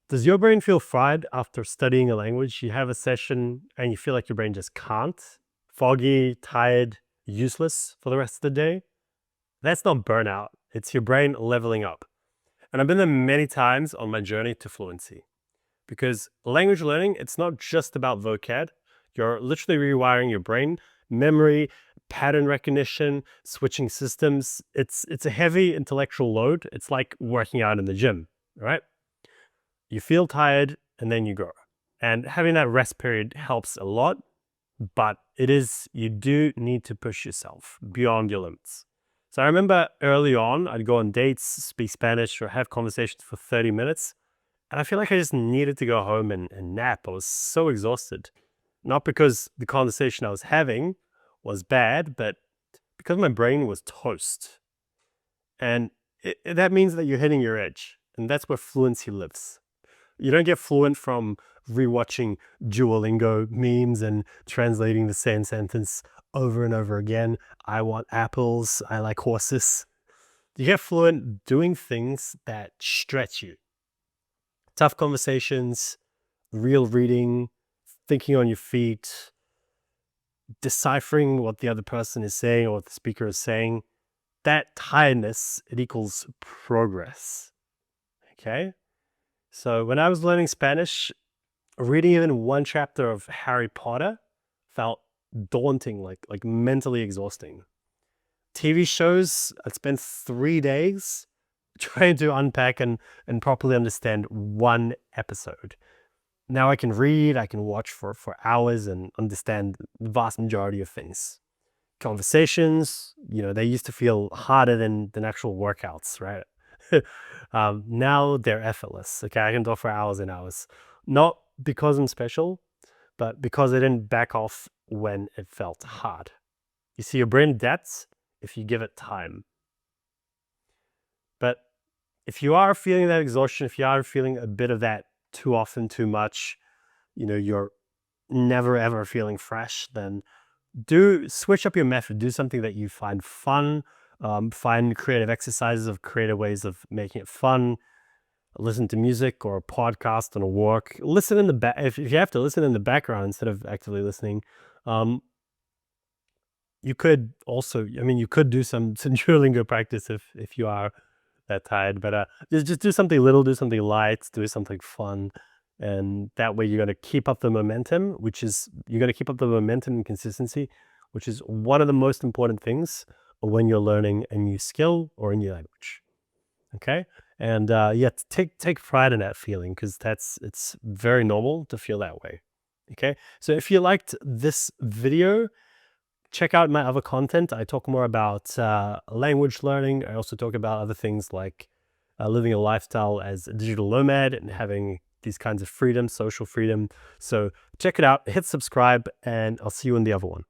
Does your brain feel fried after studying a language? You have a session and you feel like your brain just can't? Foggy, tired, useless for the rest of the day? That's not burnout. It's your brain leveling up. And I've been there many times on my journey to fluency. Because language learning, it's not just about vocab. You're literally rewiring your brain, memory, pattern recognition, switching systems. It's a heavy intellectual load. It's like working out in the gym, right? You feel tired and then you go. And having that rest period helps a lot, but you do need to push yourself beyond your limits. So I remember early on, I'd go on dates, speak Spanish, or have conversations for 30 minutes. And I feel like I just needed to go home and nap. I was so exhausted. Not because the conversation I was having was bad, but because my brain was toast. And that means that you're hitting your edge. And that's where fluency lives. You don't get fluent from rewatching Duolingo memes and translating the same sentence over and over again. I want apples. I like horses. You get fluent doing things that stretch you. Tough conversations, real reading, thinking on your feet, deciphering what the other person is saying or what the speaker is saying. That tiredness, it equals progress. Okay? So when I was learning Spanish, reading even one chapter of Harry Potter felt daunting, like mentally exhausting. TV shows, I spent 3 days trying to unpack and properly understand one episode. Now I can read, I can watch for hours and understand the vast majority of things. Conversations, they used to feel harder than actual workouts, right? Now they're effortless. Okay, I can talk for hours and hours. Not because I'm special, but because I didn't back off when it felt hard. You see, your brain adapts if you give it time. But if you are feeling that exhaustion, if you are feeling a bit of that too often, too much, you're never ever feeling fresh, then do switch up your method. Do something that you find fun. Find creative exercises of creative ways of making it fun. Listen to music or a podcast on a walk. Listen in the back. If you have to listen in the background instead of actively listening, you could also, you could do some Duolingo practice if you are that tired. But just do something little, do something light, do something fun. And that way you're going to keep up the momentum, and consistency, which is one of the most important things when you're learning a new skill or a new language. Okay? And take pride in that feeling, because it's very normal to feel that way. Okay? So if you liked this video, check out my other content. I talk more about language learning. I also talk about other things like living a lifestyle as a digital nomad and having these kinds of freedom, social freedom. So check it out, hit subscribe, and I'll see you in the other one.